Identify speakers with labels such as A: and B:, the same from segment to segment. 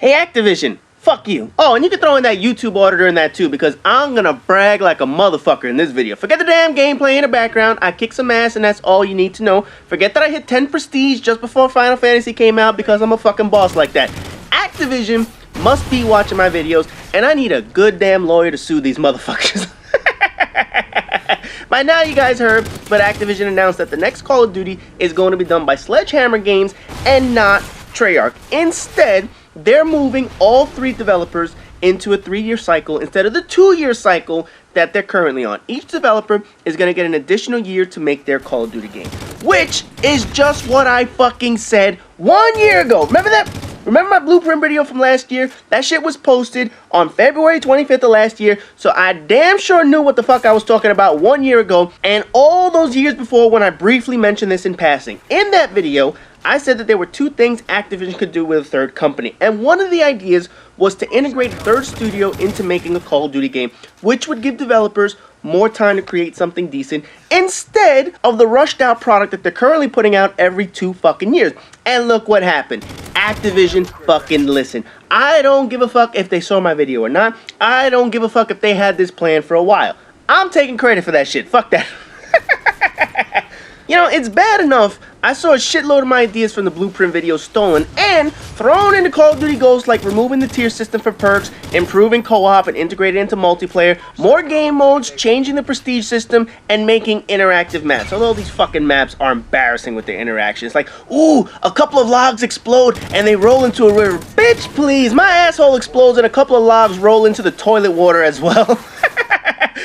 A: Hey Activision, fuck you. Oh, and you can throw in that YouTube auditor in that too, because I'm gonna brag like a motherfucker in this video. Forget the damn gameplay in the background. I kicked some ass and that's all you need to know. Forget that I hit 10 prestige just before Final Fantasy came out because I'm a fucking boss like that. Activision must be watching my videos, and I need a good damn lawyer to sue these motherfuckers. By now you guys heard, but Activision announced that the next Call of Duty is going to be done by Sledgehammer Games and not Treyarch. Instead, they're moving all 3 developers into a 3-year cycle instead of the 2-year cycle that they're currently on. Each developer is going to get an additional year to make their Call of Duty game, which is just what I fucking said 1 year ago. Remember that? Remember my blueprint video from last year? That shit was posted on February 25th of last year, so I damn sure knew what the fuck I was talking about 1 year ago, and all those years before when I briefly mentioned this in passing. In that video, I said that there were 2 things Activision could do with a third company, and one of the ideas was to integrate a third studio into making a Call of Duty game, which would give developers more time to create something decent instead of the rushed out product that they're currently putting out every 2 fucking years. And look what happened. Activision fucking listened. I don't give a fuck if they saw my video or not. I don't give a fuck if they had this plan for a while. I'm taking credit for that shit. Fuck that. You know, it's bad enough I saw a shitload of my ideas from the blueprint video stolen and thrown into Call of Duty Ghosts, like removing the tier system for perks, improving co-op and integrating into multiplayer, more game modes, changing the prestige system, and making interactive maps. Although these fucking maps are embarrassing with their interactions. Like, ooh, a couple of logs explode and they roll into a river. Bitch, please, my asshole explodes and a couple of logs roll into the toilet water as well.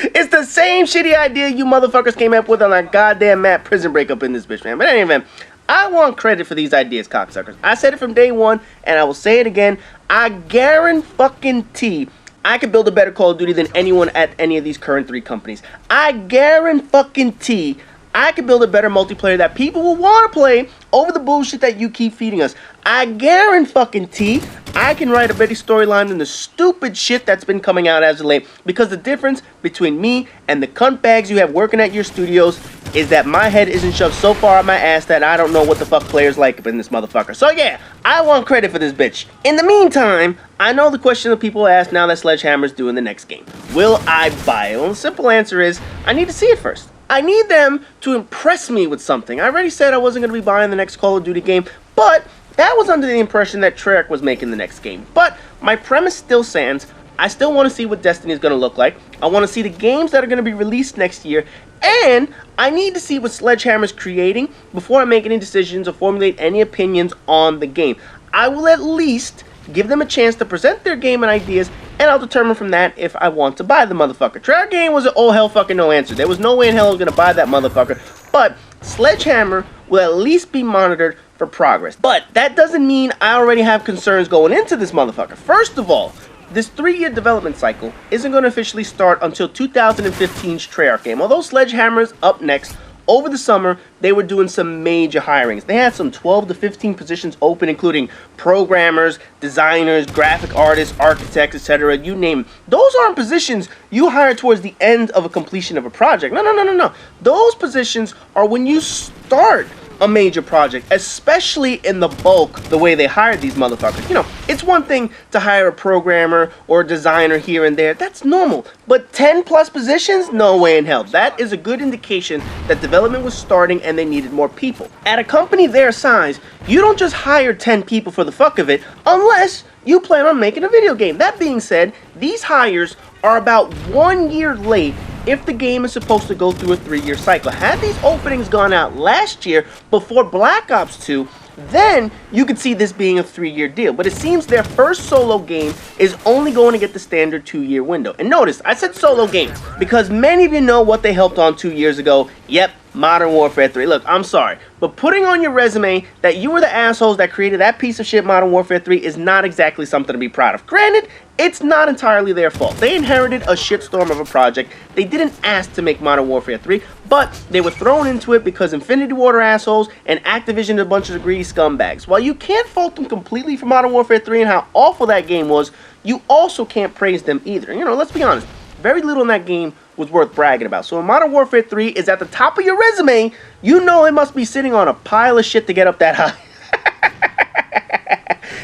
A: It's the same shitty idea you motherfuckers came up with on our goddamn map Prison Break up in this bitch, man. But anyway, I want credit for these ideas, cocksuckers. I said it from day one, and I will say it again. I guarantee I could build a better Call of Duty than anyone at any of these current 3 companies. I guarantee I could build a better multiplayer that people will want to play over the bullshit that you keep feeding us. I guarantee I can write a better storyline than the stupid shit that's been coming out as of late, because the difference between me and the cunt bags you have working at your studios is that my head isn't shoved so far up my ass that I don't know what the fuck players like up in this motherfucker. So yeah, I want credit for this bitch. In the meantime, I know the question that people ask now that Sledgehammer's doing the next game. Will I buy it? Well, the simple answer is, I need to see it first. I need them to impress me with something. I already said I wasn't going to be buying the next Call of Duty game, but that was under the impression that Treyarch was making the next game. But my premise still stands. I still want to see what Destiny is going to look like. I want to see the games that are going to be released next year. And I need to see what Sledgehammer's creating before I make any decisions or formulate any opinions on the game. I will at least give them a chance to present their game and ideas, and I'll determine from that if I want to buy the motherfucker. Treyarch game was an oh hell fucking no answer. There was no way in hell I was going to buy that motherfucker. But Sledgehammer will at least be monitored for progress. But that doesn't mean I already have concerns going into this motherfucker. First of all, this 3-year development cycle isn't going to officially start until 2015's Treyarch game. Although Sledgehammer's up next, over the summer, they were doing some major hirings. They had some 12 to 15 positions open, including programmers, designers, graphic artists, architects, etc. You name it. Those aren't positions you hire towards the end of a completion of a project. No. Those positions are when you start a major project, especially in the bulk, the way they hired these motherfuckers. You know, it's one thing to hire a programmer or a designer here and there. That's normal. But 10 plus positions? No way in hell. That is a good indication that development was starting and they needed more people. At a company their size, you don't just hire 10 people for the fuck of it unless you plan on making a video game. That being said, these hires are about 1 year late if the game is supposed to go through a 3-year cycle. Had these openings gone out last year before Black Ops 2, then you could see this being a 3-year deal. But it seems their first solo game is only going to get the standard 2-year window. And notice, I said solo games because many of you know what they helped on 2 years ago. Yep, Modern Warfare 3. Look, I'm sorry, but putting on your resume that you were the assholes that created that piece of shit Modern Warfare 3 is not exactly something to be proud of. Granted, it's not entirely their fault. They inherited a shitstorm of a project. They didn't ask to make Modern Warfare 3, but they were thrown into it because Infinity Ward are assholes and Activision are a bunch of greedy scumbags. While you can't fault them completely for Modern Warfare 3 and how awful that game was, you also can't praise them either. You know, let's be honest. Very little in that game was worth bragging about. So when Modern Warfare 3 is at the top of your resume, you know it must be sitting on a pile of shit to get up that high.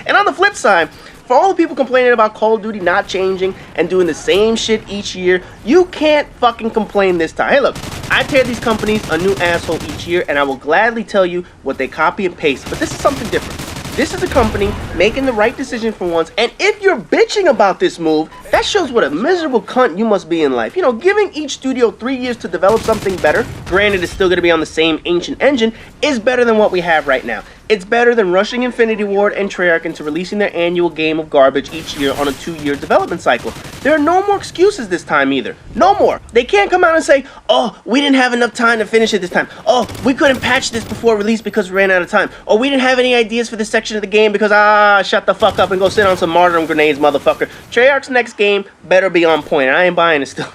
A: And on the flip side, for all the people complaining about Call of Duty not changing and doing the same shit each year, you can't fucking complain this time. Hey look, I tear these companies a new asshole each year, and I will gladly tell you what they copy and paste, but this is something different. This is a company making the right decision for once, and if you're bitching about this move, that shows what a miserable cunt you must be in life. You know, giving each studio 3 years to develop something better, granted it's still going to be on the same ancient engine, is better than what we have right now. It's better than rushing Infinity Ward and Treyarch into releasing their annual game of garbage each year on a 2-year development cycle. There are no more excuses this time either. No more. They can't come out and say, oh, we didn't have enough time to finish it this time. Oh, we couldn't patch this before release because we ran out of time. Or we didn't have any ideas for this section of the game because, shut the fuck up and go sit on some martyrdom grenades, motherfucker. Treyarch's next game better be on point. I ain't buying it still.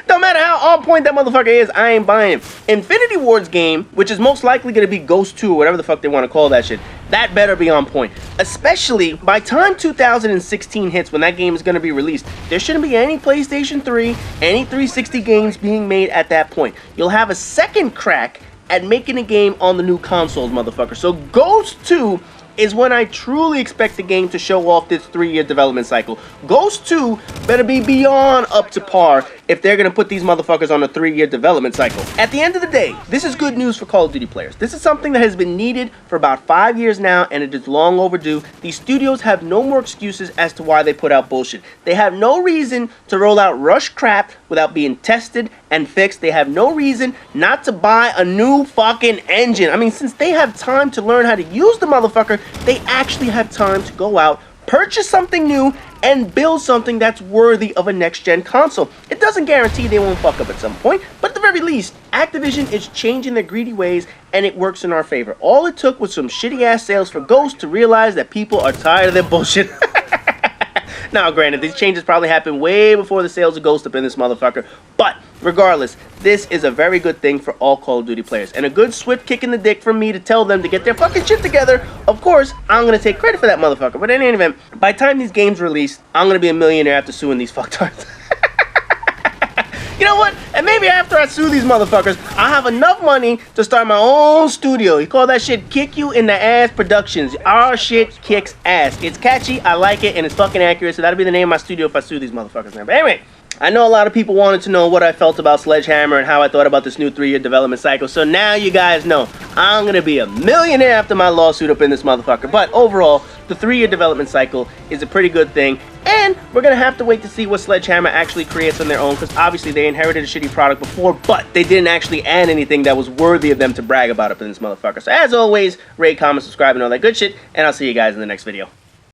A: Don't matter how on point that motherfucker is, I ain't buying him. Infinity Ward's game, which is most likely going to be Ghost 2 or whatever the fuck they want to call that shit, that better be on point. Especially by time 2016 hits, when that game is going to be released, there shouldn't be any PlayStation 3, any 360 games being made at that point. You'll have a second crack at making a game on the new consoles, motherfucker. So Ghost 2 is when I truly expect the game to show off this 3-year development cycle. Ghost 2 better be beyond up to par if they're gonna put these motherfuckers on a 3-year development cycle. At the end of the day, this is good news for Call of Duty players. This is something that has been needed for about 5 years now, and it is long overdue. These studios have no more excuses as to why they put out bullshit. They have no reason to roll out rush crap without being tested and fixed. They have no reason not to buy a new fucking engine. I mean, since they have time to learn how to use the motherfucker, they actually have time to go out, purchase something new, and build something that's worthy of a next-gen console. It doesn't guarantee they won't fuck up at some point, but at the very least, Activision is changing their greedy ways, and it works in our favor. All it took was some shitty-ass sales for Ghost to realize that people are tired of their bullshit. Now, granted, these changes probably happened way before the sales of Ghost up in this motherfucker, but regardless, this is a very good thing for all Call of Duty players, and a good swift kick in the dick from me to tell them to get their fucking shit together. Of course, I'm gonna take credit for that motherfucker, but in any event, by the time these games release, I'm gonna be a millionaire after suing these fucktards. You know what? And maybe after I sue these motherfuckers, I'll have enough money to start my own studio. You call that shit Kick You in the Ass Productions. Our shit kicks ass. It's catchy, I like it, and it's fucking accurate, so that'll be the name of my studio if I sue these motherfuckers now. But anyway, I know a lot of people wanted to know what I felt about Sledgehammer and how I thought about this new 3-year development cycle, so now you guys know. I'm gonna be a millionaire after my lawsuit up in this motherfucker. But overall, the 3-year development cycle is a pretty good thing, and we're gonna have to wait to see what Sledgehammer actually creates on their own, because obviously they inherited a shitty product before, but they didn't actually add anything that was worthy of them to brag about up in this motherfucker. So as always, rate, comment, subscribe, and all that good shit, and I'll see you guys in the next video.